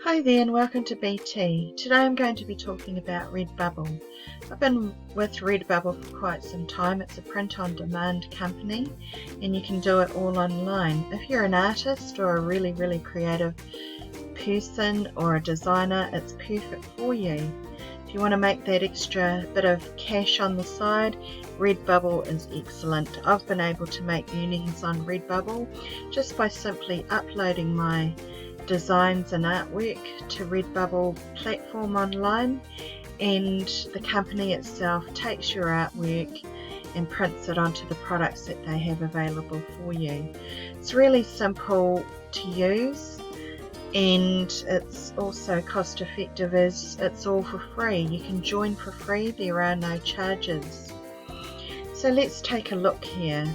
Hi there and welcome to BT. Today I'm going to be talking about Redbubble. I've been with Redbubble for quite some time. It's a print-on-demand company and you can do it all online. If you're an artist or a really creative person or a designer, it's perfect for you. If you want to make that extra bit of cash on the side, Redbubble is excellent. I've been able to make earnings on Redbubble just by simply uploading my designs and artwork to Redbubble platform online, and the company itself takes your artwork and prints it onto the products that they have available for you. It's really simple to use and it's also cost effective as it's all for free. You can join for free, there are no charges. So let's take a look here.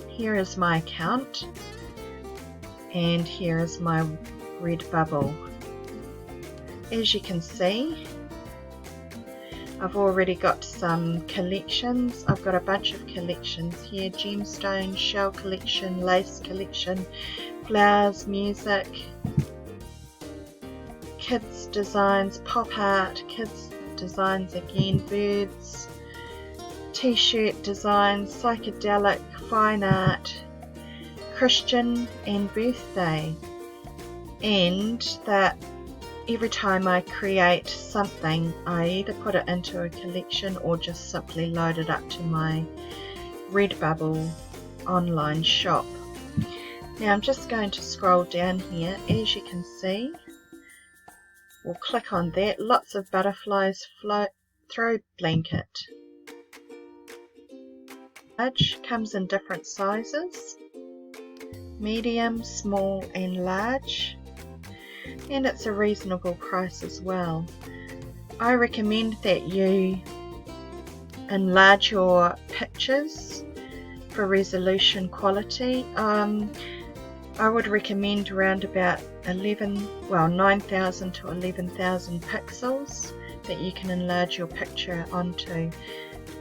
Here is my account. And here is my Redbubble. As you can see, I've already got some collections. I've got a bunch of collections here: gemstone, shell collection, lace collection, flowers, music, kids designs, pop art, kids designs again, birds, t-shirt designs, psychedelic, fine art, Christian and birthday. And that every time I create something, I either put it into a collection or just simply load it up to my Redbubble online shop. Now I'm just going to scroll down here. As you can see, we'll click on that. Lots of butterflies, throw blanket. Large, comes in different sizes: medium, small and large, and it's a reasonable price as well. I recommend that you enlarge your pictures for resolution quality. I would recommend around about 9,000 to 11,000 pixels that you can enlarge your picture onto.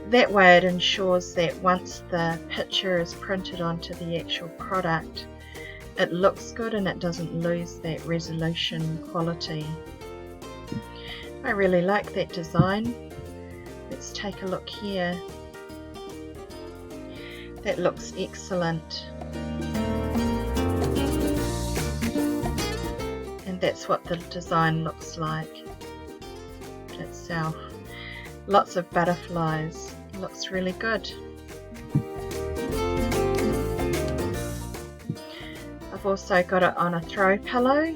That way it ensures that once the picture is printed onto the actual product, it looks good and it doesn't lose that resolution quality. I really like that design. Let's take a look here. That looks excellent. And that's what the design looks like itself. Lots of butterflies. Looks really good. I've also got it on a throw pillow.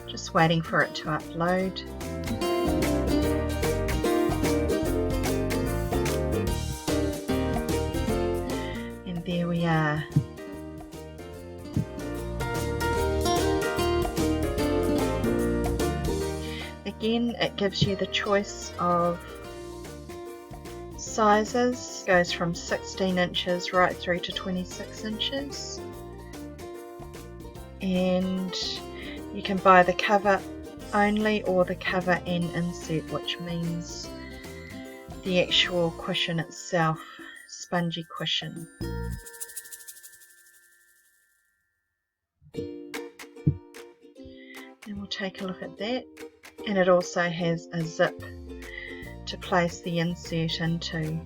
Just waiting for it to upload. And there we are. Again, it gives you the choice of sizes. It goes from 16 inches right through to 26 inches. And you can buy the cover only or the cover and insert, which means the actual cushion itself, spongy cushion. And we'll take a look at that. And it also has a zip to place the insert into.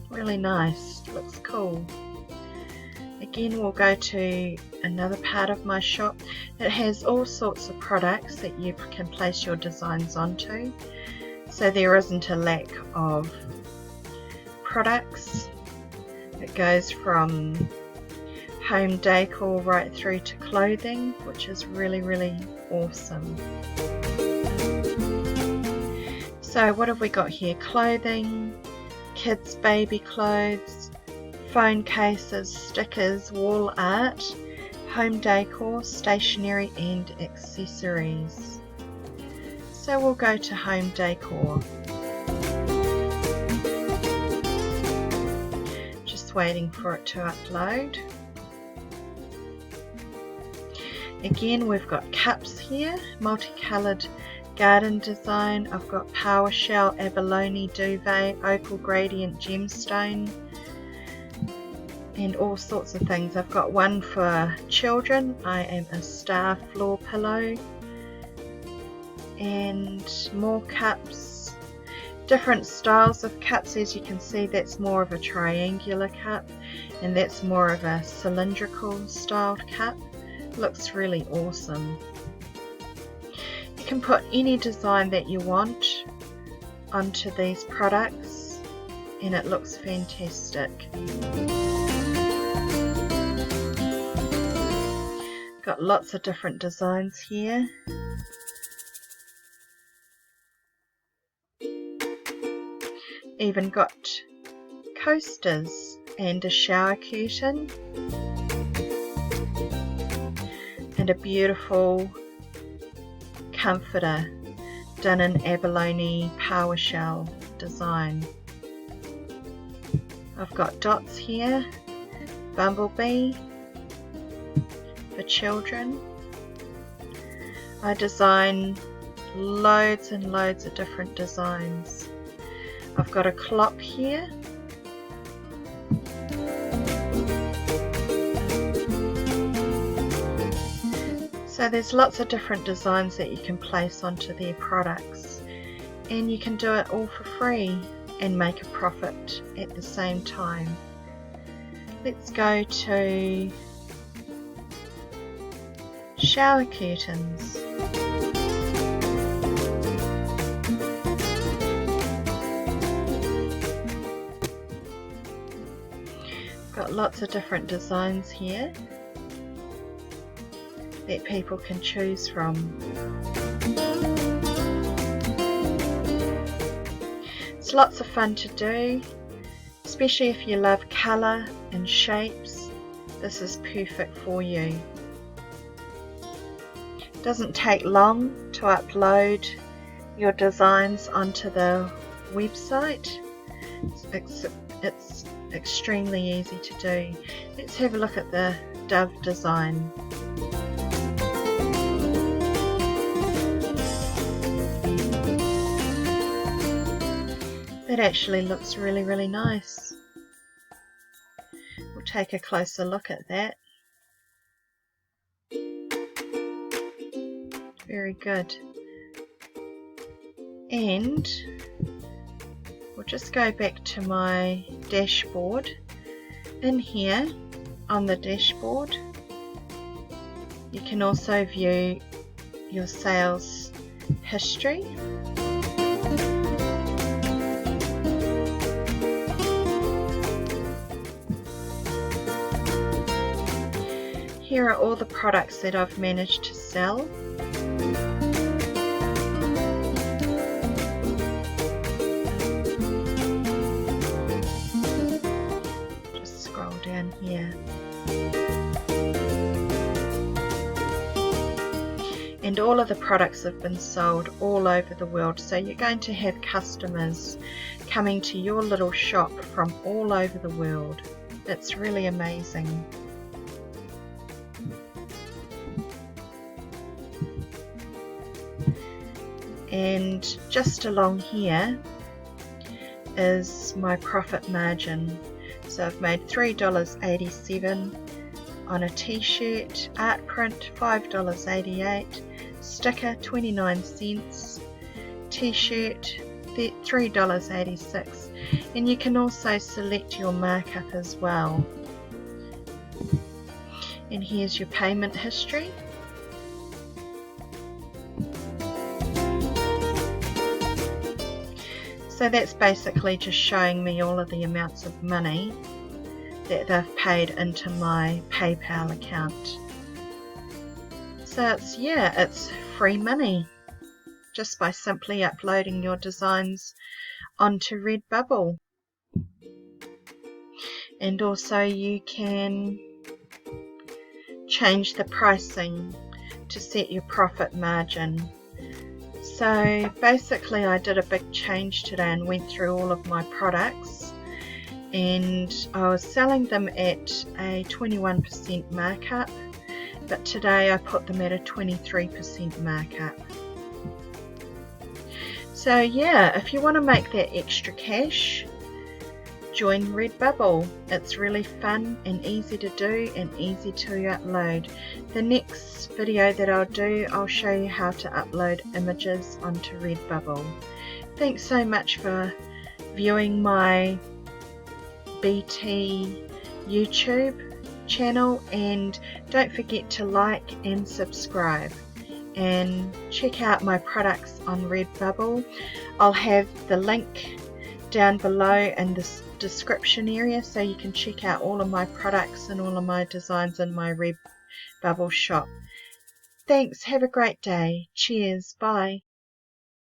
Really nice, looks cool. Again, we'll go to another part of my shop. It has all sorts of products that you can place your designs onto, so there isn't a lack of products. It goes from home decor right through to clothing, which is really awesome. So what have we got here? Clothing, kids baby clothes, phone cases, stickers, wall art, home decor, stationery and accessories. So we'll go to home decor. Just waiting for it to upload. Again, we've got cups here, multicoloured garden design. I've got PowerShell, abalone duvet, opal gradient gemstone, and all sorts of things. I've got one for children. I am a star floor pillow, and more cups, different styles of cups. As you can see, that's more of a triangular cup, and that's more of a cylindrical styled cup. Looks really awesome. You can put any design that you want onto these products and it looks fantastic. Got lots of different designs here. Even got coasters and a shower curtain and a beautiful comforter done in abalone PowerShell design. I've got dots here, bumblebee for children. I design loads and loads of different designs. I've got a clock here. So there's lots of different designs that you can place onto their products, and you can do it all for free and make a profit at the same time. Let's go to shower curtains. Got lots of different designs here that people can choose from. It's lots of fun to do, especially if you love colour and shapes. This is perfect for you. It doesn't take long to upload your designs onto the website. It's extremely easy to do. Let's have a look at the dove design. That actually looks really, really nice. We'll take a closer look at that. Very good. And we'll just go back to my dashboard. In here on the dashboard, you can also view your sales history. Here are all the products that I've managed to sell. Just scroll down here. And all of the products have been sold all over the world, so you're going to have customers coming to your little shop from all over the world. It's really amazing. And just along here is my profit margin. So I've made $3.87 on a t-shirt, art print $5.88, sticker 29 cents, t-shirt $3.86, and you can also select your markup as well. And here's your payment history. So that's basically just showing me all of the amounts of money that they've paid into my PayPal account. So it's free money just by simply uploading your designs onto Redbubble. And also you can change the pricing to set your profit margin. So basically I did a big change today and went through all of my products, and I was selling them at a 21% markup, but today I put them at a 23% markup. So yeah, if you want to make that extra cash, join Redbubble. It's really fun and easy to do and easy to upload. The next video that I'll do, I'll show you how to upload images onto Redbubble. Thanks so much for viewing my BT YouTube channel, and don't forget to like and subscribe and check out my products on Redbubble. I'll have the link down below in the description area so you can check out all of my products and all of my designs in my Redbubble shop. Thanks, have a great day. Cheers, bye.